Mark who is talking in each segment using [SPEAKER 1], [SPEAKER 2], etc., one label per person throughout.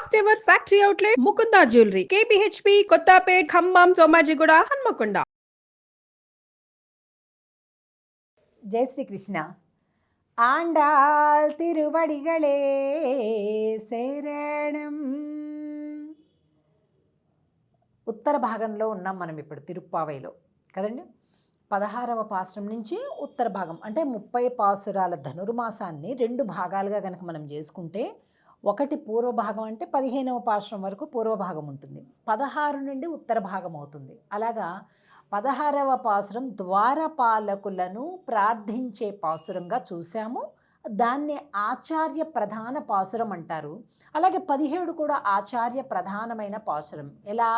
[SPEAKER 1] First ever factory outlet Mukunda jewellery KPHB Kothapet Khammam Somajiguda Hanamkonda.
[SPEAKER 2] జై శ్రీకృష్ణ. ఆండాల్ తిరువడిగళే శరణం. ఉత్తర భాగంలో ఉన్నాం మనం ఇప్పుడు తిరుప్పావైలో కదండి. 16వ పాసురం నుంచి ఉత్తర భాగం అంటే 30 పాసురాల ధనుర్మాసాన్ని 2 భాగాలుగా కనుక మనం చేసుకుంటే, ఒకటి పూర్వభాగం అంటే 15వ పాసురం వరకు పూర్వభాగం ఉంటుంది, 16 నుండి ఉత్తర భాగం అవుతుంది. అలాగా 16వ పాసురం ద్వారపాలకులను ప్రార్థించే పాసురంగా చూసాము. దాన్ని ఆచార్య ప్రధాన పాసురం అంటారు. అలాగే 17 కూడా ఆచార్య ప్రధానమైన పాసురం. ఎలా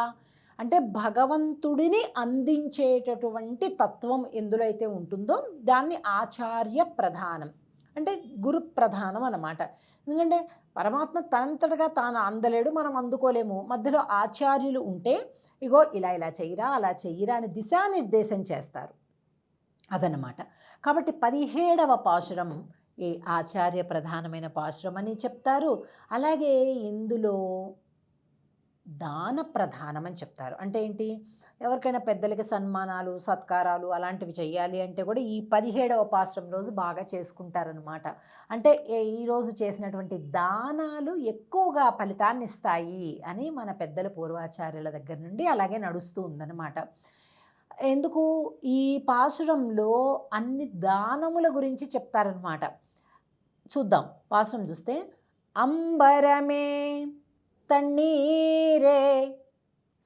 [SPEAKER 2] అంటే భగవంతుడిని అందించేటటువంటి తత్వం ఎందులో అయితే ఉంటుందో దాన్ని ఆచార్య ప్రధానం అంటే గురు ప్రధానం అన్నమాట. ఎందుకంటే పరమాత్మ తనంతటగా తాను అందలేడు, మనం అందుకోలేము. మధ్యలో ఆచార్యులు ఉంటే ఇగో ఇలా ఇలా చెయ్యిరా అలా చెయ్యిరా అని దిశానిర్దేశం చేస్తారు, అదన్నమాట. కాబట్టి 17వ పాశురం ఈ ఆచార్య ప్రధానమైన పాశురం అని చెప్తారు. అలాగే ఇందులో దాన ప్రధానం అని చెప్తారు. అంటే ఏంటి, ఎవరికైనా పెద్దలకి సన్మానాలు సత్కారాలు అలాంటివి చేయాలి అంటే కూడా ఈ 17వ పాశురం రోజు బాగా చేసుకుంటారనమాట. అంటే ఈరోజు చేసినటువంటి దానాలు ఎక్కువగా ఫలితాన్ని ఇస్తాయి అని మన పెద్దల పూర్వాచార్యుల దగ్గర నుండి అలాగే నడుస్తూ ఉందన్నమాట. ఎందుకు ఈ పాశురంలో అన్ని దానముల గురించి చెప్తారనమాట. చూద్దాం పాశురం చూస్తే, అంబరమే தண்ணீரே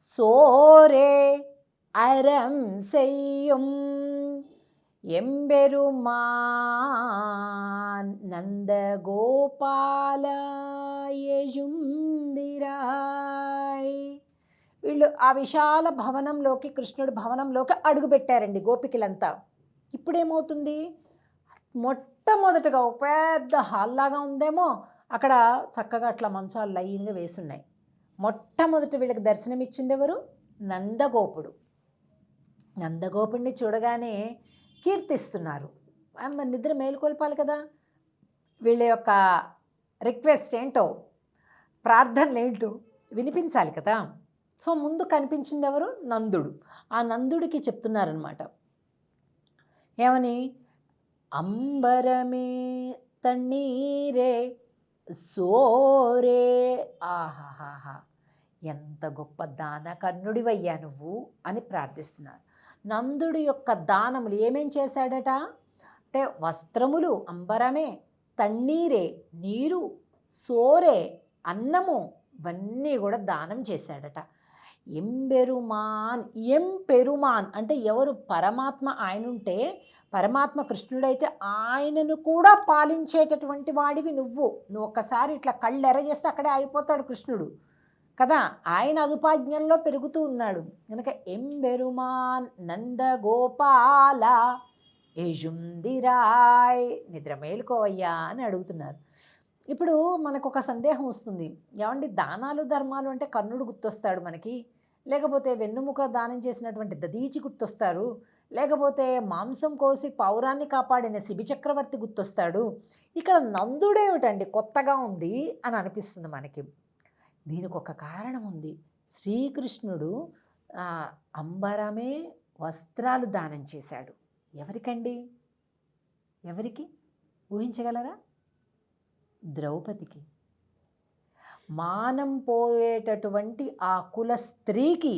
[SPEAKER 2] சோரே அறம் செய்யும் எம்பெருமான் నందగోపాలయుందిరాయ్. వీళ్ళు ఆ విశాల భవనంలోకి, కృష్ణుడు భవనంలోకి అడుగుపెట్టారండి గోపికలంతా. ఇప్పుడేమవుతుంది, మొట్టమొదటగా ఒక పెద్ద హాల్లాగా ఉందేమో, అక్కడ చక్కగా అట్లా మంచాలు లైన్గా వేసున్నాయి. మొట్టమొదటి వీళ్ళకి దర్శనం ఇచ్చింది ఎవరు? నందగోపుడు. నందగోపుడిని చూడగానే కీర్తిస్తున్నారు. మరి నిద్ర మేలుకొల్పాలి కదా, వీళ్ళ యొక్క రిక్వెస్ట్ ఏంటో, ప్రార్థనలు ఏంటో వినిపించాలి కదా. సో ముందు కనిపించింది ఎవరు? నందుడు. ఆ నందుడికి చెప్తున్నారనమాట ఏమని, అంబరమే తన్నీరే సోరే. ఆహాహా, ఎంత గొప్ప దాన కర్ణుడివయ్యా నువ్వు అని ప్రార్థిస్తున్నారు. నందుడి యొక్క దానములు ఏమేం చేశాడట అంటే, వస్త్రములు అంబరమే, తన్నీరే నీరు, సోరే అన్నము, ఇవన్నీ కూడా దానం చేశాడట. ఎంపెరుమాన్ అంటే ఎవరు? పరమాత్మ ఆయనుంటే, పరమాత్మ కృష్ణుడైతే ఆయనను కూడా పాలించేటటువంటి వాడివి నువ్వు. ఒక్కసారి ఇట్లా కళ్ళు ఎర్రజేస్తే అక్కడే అయిపోతాడు కృష్ణుడు కదా, ఆయన అదుపాజ్ఞంలో పెరుగుతూ ఉన్నాడు కనుక ఎంబెరుమాన్ నందగోపాల యజుందిరాయ్, నిద్ర మేలుకోవయ్యా అని అడుగుతున్నారు. ఇప్పుడు మనకు ఒక సందేహం వస్తుంది, ఏమండి దానాలు ధర్మాలు అంటే కర్ణుడు గుర్తొస్తాడు మనకి, లేకపోతే వెన్నుముక దానం చేసినటువంటి దదీచి గుర్తొస్తారు, లేకపోతే మాంసం కోసి పౌరాన్ని కాపాడిన శిబి చక్రవర్తి గుర్తొస్తాడు, ఇక్కడ నందుడేమిటండి కొత్తగా ఉంది అని అనిపిస్తుంది మనకి. దీనికి ఒక కారణం ఉంది. శ్రీకృష్ణుడు అంబరమే వస్త్రాలు దానం చేశాడు. ఎవరికండి? ఎవరికి ఊహించగలరా? ద్రౌపదికి. మానం పోయేటటువంటి ఆ కుల స్త్రీకి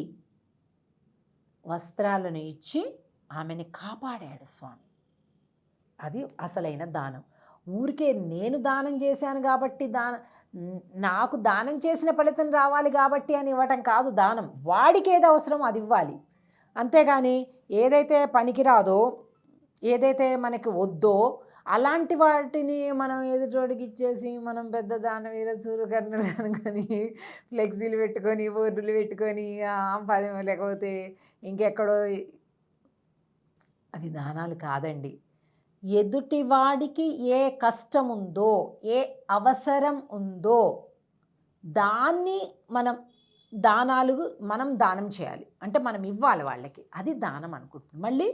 [SPEAKER 2] వస్త్రాలను ఇచ్చి ఆమెని కాపాడాడు స్వామి. అది అసలైన దానం. ఊరికే నేను దానం చేశాను కాబట్టి నాకు దానం చేసిన ఫలితం రావాలి కాబట్టి అని ఇవ్వటం కాదు దానం. వాడికి ఏది అవసరం అది ఇవ్వాలి, అంతేగాని ఏదైతే పనికిరాదో, ఏదైతే మనకి వద్దో అలాంటి వాటిని మనం ఎదుటోడికి ఇచ్చేసి మనం పెద్ద దానవీర సూర్యకర్ణుడు అనుకొని ఫ్లెక్సీలు పెట్టుకొని బోర్డులు పెట్టుకొని 10 లేకపోతే ఇంకెక్కడో, అవి దానాలు కాదండి. ఎదుటివాడికి ఏ కష్టం ఉందో, ఏ అవసరం ఉందో దాన్ని మనం దానం చేయాలి. అంటే మనం ఇవ్వాలి వాళ్ళకి, అది దానం అనుకుంటున్నాం. మళ్ళీ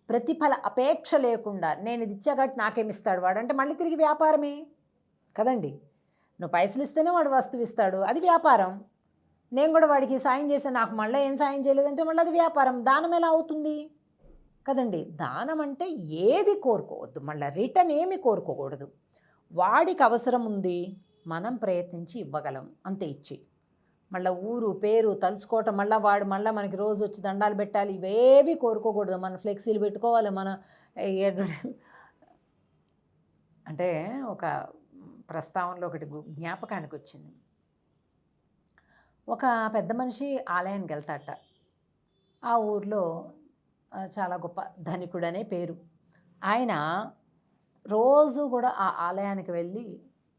[SPEAKER 2] ప్రతిఫల అపేక్ష లేకుండా నేను ఇది ఇచ్చాగట్టి నాకేమిస్తాడు వాడు అంటే మళ్ళీ తిరిగి వ్యాపారమే కదండి. నువ్వు పైసలు ఇస్తేనే వాడు వస్తువు ఇస్తాడు, అది వ్యాపారం. నేను కూడా వాడికి సాయం చేశాను, నాకు మళ్ళీ ఏం సాయం చేయలేదంటే మళ్ళీ అది వ్యాపారం. దానం ఎలా అవుతుంది కదండి? దానం అంటే ఏది కోరుకోవద్దు, మళ్ళీ రిటర్న్ ఏమి కోరుకోకూడదు. వాడికి అవసరం ఉంది, మనం ప్రయత్నించి ఇవ్వగలం, అంతే ఇచ్చి. మళ్ళీ ఊరు పేరు తలుచుకోవటం, మళ్ళీ వాడు మళ్ళీ మనకి రోజు వచ్చి దండాలు పెట్టాలి, ఇవేవి కోరుకోకూడదు. మన ఫ్లెక్సీలు పెట్టుకోవాలి. మన అంటే ఒక ప్రస్తావనలో ఒకటి జ్ఞాపకానికి వచ్చింది. ఒక పెద్ద మనిషి ఆలయానికి వెళ్తాట. ఆ ఊర్లో చాలా గొప్ప ధనికుడనే పేరు. ఆయన రోజు కూడా ఆ ఆలయానికి వెళ్ళి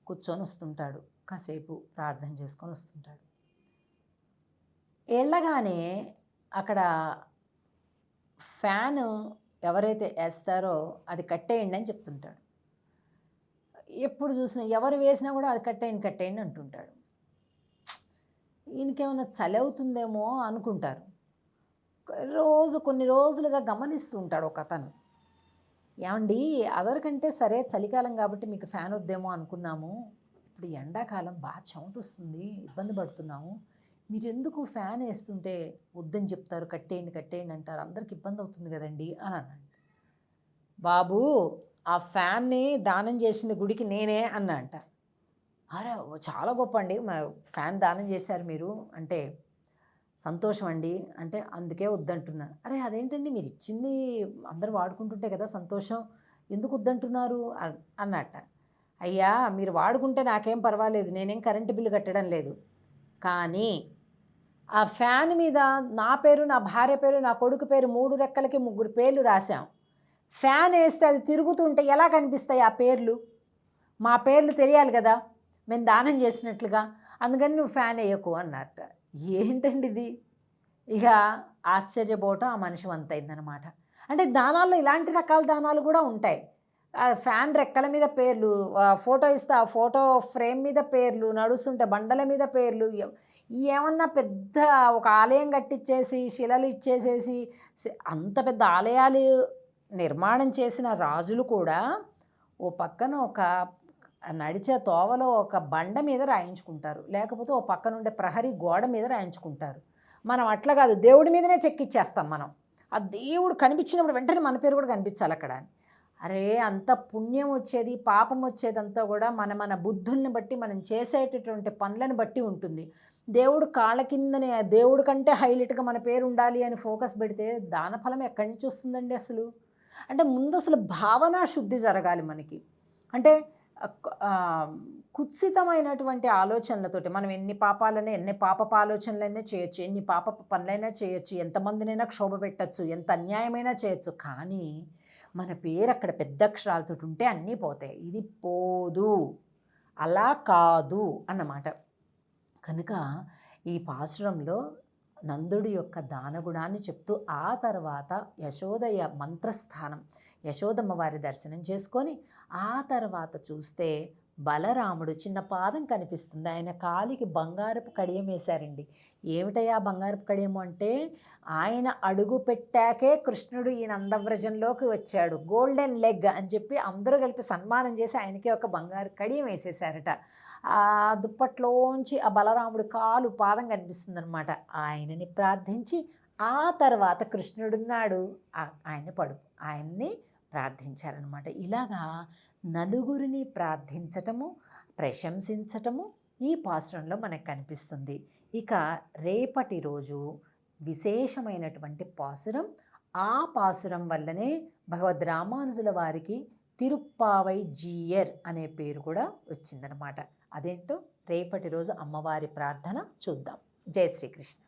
[SPEAKER 2] కూర్చొని వస్తుంటాడు, కాసేపు ప్రార్థన చేసుకొని వస్తుంటాడు. వెళ్ళగానే అక్కడ ఫ్యాను ఎవరైతే వేస్తారో అది కట్టేయండి అని చెప్తుంటాడు. ఎప్పుడు చూసినా ఎవరు వేసినా కూడా అది కట్టేయండి అంటుంటాడు. ఈయనకేమైనా చలి అవుతుందేమో అనుకుంటారు. కొన్ని రోజులుగా గమనిస్తూ ఉంటాడు ఒక అతను. ఏమండి, అదరికంటే సరే చలికాలం కాబట్టి మీకు ఫ్యాన్ వద్దేమో అనుకున్నాము, ఇప్పుడు ఎండాకాలం బాగా చెమట వస్తుంది, ఇబ్బంది పడుతున్నాము, మీరు ఎందుకు ఫ్యాన్ వేస్తుంటే వద్దని చెప్తారు, కట్టేయండి అంటారు, అందరికి ఇబ్బంది అవుతుంది కదండి అని అన్నాడు. బాబు, ఆ ఫ్యాన్ని దానం చేసింది గుడికి నేనే అన్నా అంట. అరే చాలా గొప్ప అండి, ఫ్యాన్ దానం చేశారు మీరు అంటే సంతోషం అండి అంటే, అందుకే వద్దంటున్నా. అరే అదేంటండి, మీరు ఇచ్చింది అందరూ వాడుకుంటుంటే కదా సంతోషం, ఎందుకు వద్దంటున్నారు అన్నట్ట. అయ్యా, మీరు వాడుకుంటే నాకేం పర్వాలేదు, నేనేం కరెంటు బిల్లు కట్టడం లేదు, కానీ ఆ ఫ్యాన్ మీద నా పేరు, నా భార్య పేరు, నా కొడుకు పేరు 3 రెక్కలకి 3 పేర్లు రాశాం. ఫ్యాన్ వేస్తే అది తిరుగుతుంటే ఎలా కనిపిస్తాయి ఆ పేర్లు? మా పేర్లు తెలియాలి కదా మేము దానం చేసినట్లుగా, అందుకని నువ్వు ఫ్యాన్ వేయకు అన్నట్ట. ఏంటండి ఇది? ఇక ఆశ్చర్యపోవటం ఆ మనిషి వంతైందనమాట. అంటే దానాల్లో ఇలాంటి రకాల దానాలు కూడా ఉంటాయి. ఫ్యాన్ రెక్కల మీద పేర్లు, ఫోటో ఇస్తే ఆ ఫోటో ఫ్రేమ్ మీద పేర్లు, నడుస్తుంటే బండల మీద పేర్లు. ఏమన్నా పెద్ద ఒక ఆలయం కట్టించేసి శిలలు ఇచ్చేసేసి అంత పెద్ద ఆలయాలు నిర్మాణం చేసిన రాజులు కూడా ఓ పక్కన ఒక నడిచే తోవలో ఒక బండ మీద రాయించుకుంటారు, లేకపోతే ఓ పక్కన ఉండే ప్రహరీ గోడ మీద రాయించుకుంటారు. మనం అట్లా కాదు, దేవుడి మీదనే చెక్కిచ్చేస్తాం. మనం ఆ దేవుడు కనిపించినప్పుడు వెంటనే మన పేరు కూడా కనిపించాలి అక్కడ. అరే అంత పుణ్యం వచ్చేది పాపం వచ్చేదంతా కూడా మన బుద్ధుల్ని బట్టి, మనం చేసేటటువంటి పనులను బట్టి ఉంటుంది. దేవుడు కాళ్ళ కిందనే, దేవుడి కంటే హైలైట్గా మన పేరు ఉండాలి అని ఫోకస్ పెడితే దాన ఫలం ఎక్కడి నుంచి వస్తుందండి అసలు? అంటే ముందు అసలు భావనా శుద్ధి జరగాలి మనకి. అంటే కుత్సితమైనటువంటి ఆలోచనలతోటి మనం ఎన్ని పాపపు ఆలోచనలైనా చేయొచ్చు, ఎన్ని పాప పనులైనా చేయొచ్చు, ఎంతమందినైనా క్షోభ పెట్టచ్చు, ఎంత అన్యాయమైనా చేయొచ్చు, కానీ మన పేరు అక్కడ పెద్ద అక్షరాలతో ఉంటే అన్నీ పోతాయి. ఇది పోదు, అలా కాదు అన్నమాట. కనుక ఈ పాసురంలో నందుడి యొక్క దానగుణాన్ని చెప్తూ ఆ తర్వాత యశోదయ మంత్రస్థానం, యశోదమ్మ వారి దర్శనం చేసుకొని ఆ తర్వాత చూస్తే బలరాముడు చిన్న పాదం కనిపిస్తుంది, ఆయన కాలికి బంగారపు కడియం వేశారండి. ఏమిటయ్యా బంగారపు కడియము అంటే, ఆయన అడుగు పెట్టాకే కృష్ణుడు ఈ నందవ్రజంలోకి వచ్చాడు, గోల్డెన్ లెగ్ అని చెప్పి అందరూ కలిపి సన్మానం చేసి ఆయనకి ఒక బంగారు కడియం వేసేసారట. ఆ దుప్పట్లోంచి ఆ బలరాముడు కాలు పాదం కనిపిస్తుంది అనమాట. ఆయనని ప్రార్థించి ఆ తర్వాత కృష్ణుడున్నాడు, ఆయన్ని ప్రార్థించారనమాట. ఇలాగా నలుగురిని ప్రార్థించటము, ప్రశంసించటము ఈ పాసురంలో మనకు కనిపిస్తుంది. ఇక రేపటి రోజు విశేషమైనటువంటి పాసురం. ఆ పాసురం వల్లనే భగవద్ రామానుజుల వారికి తిరుప్పావై జీయర్ అనే పేరు కూడా వచ్చిందనమాట. అదేంటో రేపటి రోజు అమ్మవారి ప్రార్థన చూద్దాం. జై శ్రీకృష్ణ.